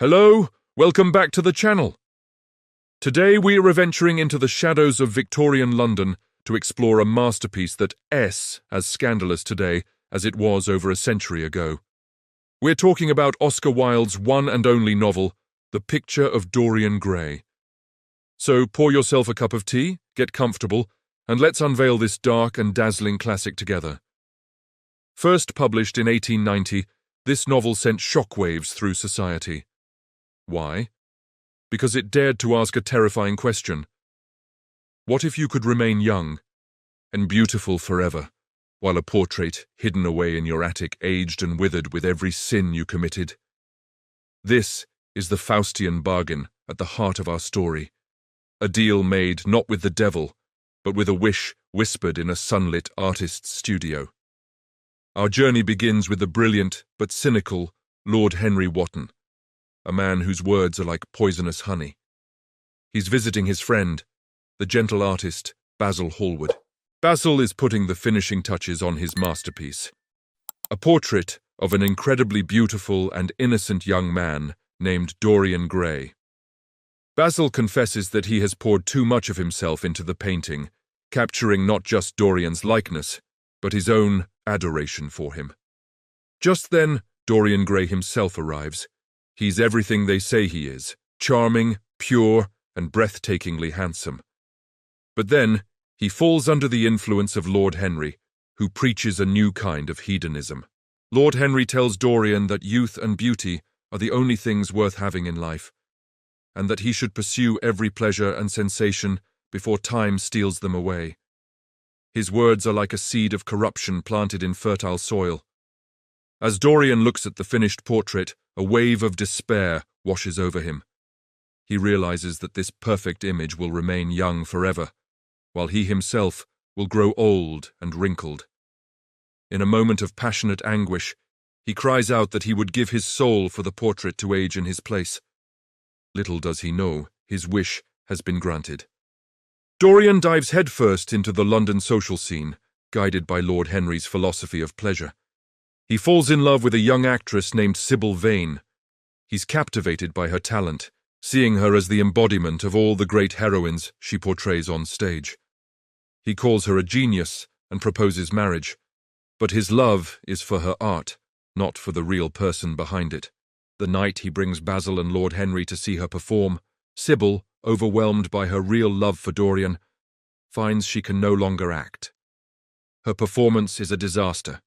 Hello, welcome back to the channel. Today we are venturing into the shadows of Victorian London to explore a masterpiece that's as scandalous today as it was over a century ago. We're talking about Oscar Wilde's one and only novel, The Picture of Dorian Gray. So pour yourself a cup of tea, get comfortable, and let's unveil this dark and dazzling classic together. First published in 1890, this novel sent shockwaves through society. Why? Because it dared to ask a terrifying question. What if you could remain young and beautiful forever, while a portrait hidden away in your attic aged and withered with every sin you committed? This is the Faustian bargain at the heart of our story, a deal made not with the devil, but with a wish whispered in a sunlit artist's studio. Our journey begins with the brilliant but cynical Lord Henry Wotton, a man whose words are like poisonous honey. He's visiting his friend, the gentle artist Basil Hallward. Basil is putting the finishing touches on his masterpiece, a portrait of an incredibly beautiful and innocent young man named Dorian Gray. Basil confesses that he has poured too much of himself into the painting, capturing not just Dorian's likeness, but his own adoration for him. Just then, Dorian Gray himself arrives. He's everything they say he is, charming, pure, and breathtakingly handsome. But then, he falls under the influence of Lord Henry, who preaches a new kind of hedonism. Lord Henry tells Dorian that youth and beauty are the only things worth having in life, and that he should pursue every pleasure and sensation before time steals them away. His words are like a seed of corruption planted in fertile soil. As Dorian looks at the finished portrait, a wave of despair washes over him. He realizes that this perfect image will remain young forever, while he himself will grow old and wrinkled. In a moment of passionate anguish, he cries out that he would give his soul for the portrait to age in his place. Little does he know, his wish has been granted. Dorian dives headfirst into the London social scene, guided by Lord Henry's philosophy of pleasure. He falls in love with a young actress named Sibyl Vane. He's captivated by her talent, seeing her as the embodiment of all the great heroines she portrays on stage. He calls her a genius and proposes marriage, but his love is for her art, not for the real person behind it. The night he brings Basil and Lord Henry to see her perform, Sibyl, overwhelmed by her real love for Dorian, finds she can no longer act. Her performance is a disaster.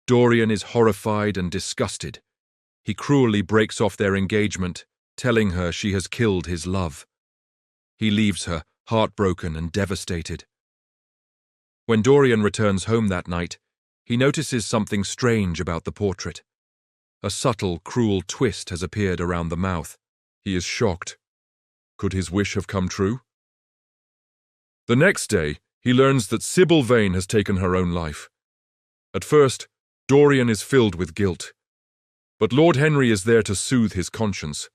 Dorian is horrified and disgusted. He cruelly breaks off their engagement, telling her she has killed his love. He leaves her, heartbroken and devastated. When Dorian returns home that night, he notices something strange about the portrait. A subtle, cruel twist has appeared around the mouth. He is shocked. Could his wish have come true? The next day, he learns that Sibyl Vane has taken her own life. At first, Dorian is filled with guilt, but Lord Henry is there to soothe his conscience,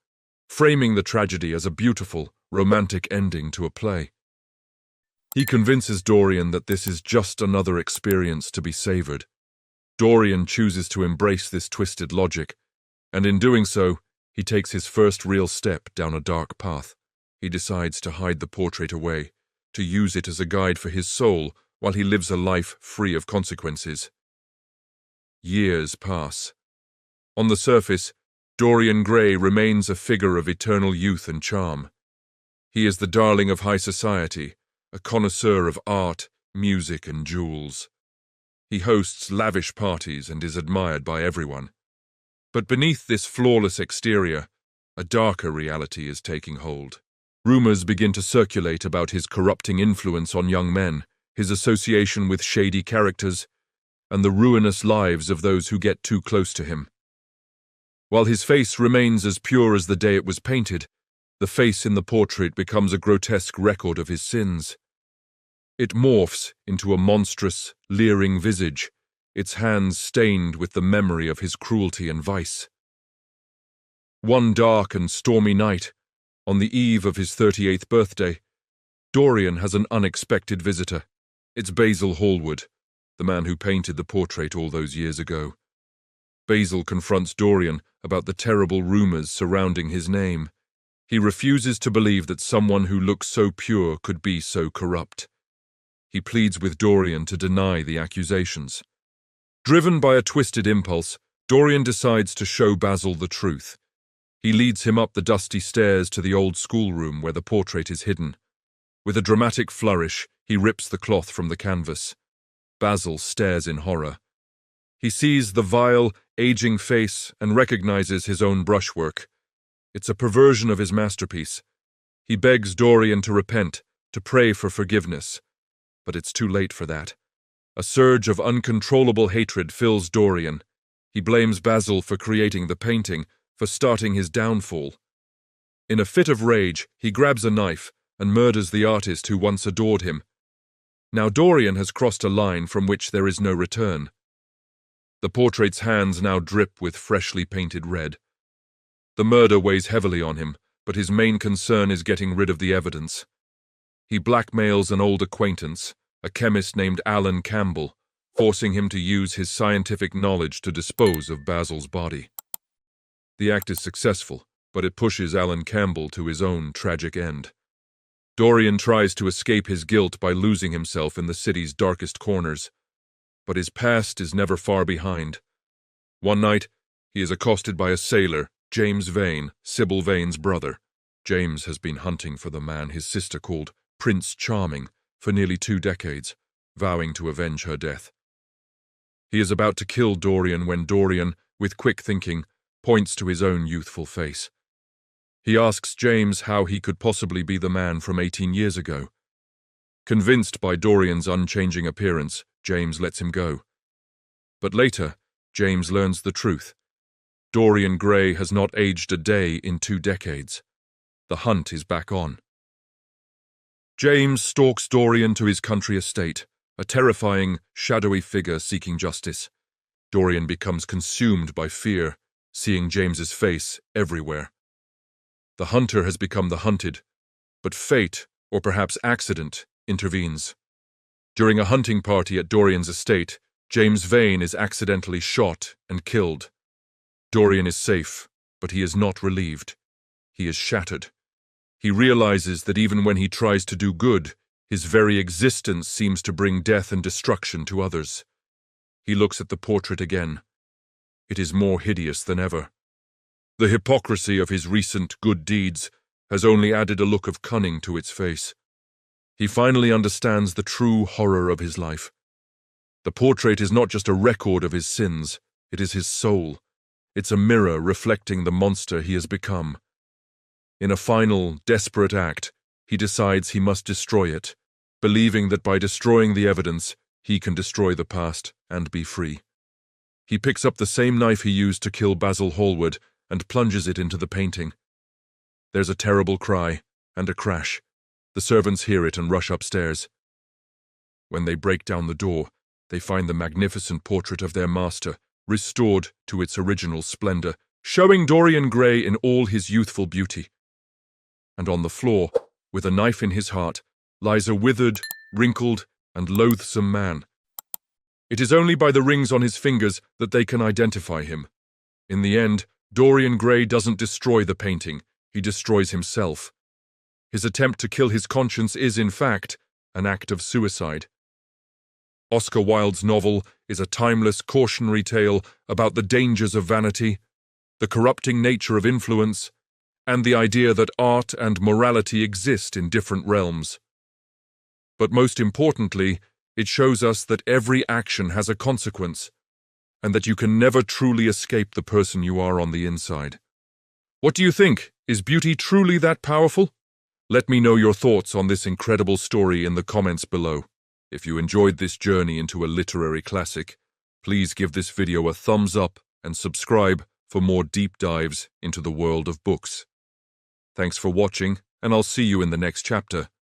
framing the tragedy as a beautiful, romantic ending to a play. He convinces Dorian that this is just another experience to be savored. Dorian chooses to embrace this twisted logic, and in doing so, he takes his first real step down a dark path. He decides to hide the portrait away, to use it as a guide for his soul while he lives a life free of consequences. Years pass. On the surface, Dorian Gray remains a figure of eternal youth and charm. He is the darling of high society, a connoisseur of art, music, and jewels. He hosts lavish parties and is admired by everyone. But beneath this flawless exterior, a darker reality is taking hold. Rumors begin to circulate about his corrupting influence on young men, his association with shady characters, and the ruinous lives of those who get too close to him. While his face remains as pure as the day it was painted, the face in the portrait becomes a grotesque record of his sins. It morphs into a monstrous, leering visage, its hands stained with the memory of his cruelty and vice. One dark and stormy night, on the eve of his 38th birthday, Dorian has an unexpected visitor. It's Basil Hallward, the man who painted the portrait all those years ago. Basil confronts Dorian about the terrible rumors surrounding his name. He refuses to believe that someone who looks so pure could be so corrupt. He pleads with Dorian to deny the accusations. Driven by a twisted impulse, Dorian decides to show Basil the truth. He leads him up the dusty stairs to the old schoolroom where the portrait is hidden. With a dramatic flourish, he rips the cloth from the canvas. Basil stares in horror. He sees the vile, aging face and recognizes his own brushwork. It's a perversion of his masterpiece. He begs Dorian to repent, to pray for forgiveness. But it's too late for that. A surge of uncontrollable hatred fills Dorian. He blames Basil for creating the painting, for starting his downfall. In a fit of rage, he grabs a knife and murders the artist who once adored him. Now Dorian has crossed a line from which there is no return. The portrait's hands now drip with freshly painted red. The murder weighs heavily on him, but his main concern is getting rid of the evidence. He blackmails an old acquaintance, a chemist named Alan Campbell, forcing him to use his scientific knowledge to dispose of Basil's body. The act is successful, but it pushes Alan Campbell to his own tragic end. Dorian tries to escape his guilt by losing himself in the city's darkest corners. But his past is never far behind. One night, he is accosted by a sailor, James Vane, Sibyl Vane's brother. James has been hunting for the man his sister called Prince Charming for nearly 2 decades, vowing to avenge her death. He is about to kill Dorian when Dorian, with quick thinking, points to his own youthful face. He asks James how he could possibly be the man from 18 years ago. Convinced by Dorian's unchanging appearance, James lets him go. But later, James learns the truth. Dorian Gray has not aged a day in 2 decades. The hunt is back on. James stalks Dorian to his country estate, a terrifying, shadowy figure seeking justice. Dorian becomes consumed by fear, seeing James's face everywhere. The hunter has become the hunted, but fate, or perhaps accident, intervenes. During a hunting party at Dorian's estate, James Vane is accidentally shot and killed. Dorian is safe, but he is not relieved. He is shattered. He realizes that even when he tries to do good, his very existence seems to bring death and destruction to others. He looks at the portrait again. It is more hideous than ever. The hypocrisy of his recent good deeds has only added a look of cunning to its face. He finally understands the true horror of his life. The portrait is not just a record of his sins, it is his soul. It's a mirror reflecting the monster he has become. In a final, desperate act, he decides he must destroy it, believing that by destroying the evidence, he can destroy the past and be free. He picks up the same knife he used to kill Basil Hallward and plunges it into the painting. There's a terrible cry and a crash. The servants hear it and rush upstairs. When they break down the door, they find the magnificent portrait of their master, restored to its original splendor, showing Dorian Gray in all his youthful beauty. And on the floor, with a knife in his heart, lies a withered, wrinkled, and loathsome man. It is only by the rings on his fingers that they can identify him. In the end, Dorian Gray doesn't destroy the painting, he destroys himself. His attempt to kill his conscience is, in fact, an act of suicide. Oscar Wilde's novel is a timeless cautionary tale about the dangers of vanity, the corrupting nature of influence, and the idea that art and morality exist in different realms. But most importantly, it shows us that every action has a consequence, and that you can never truly escape the person you are on the inside. What do you think? Is beauty truly that powerful? Let me know your thoughts on this incredible story in the comments below. If you enjoyed this journey into a literary classic, please give this video a thumbs up and subscribe for more deep dives into the world of books. Thanks for watching, and I'll see you in the next chapter.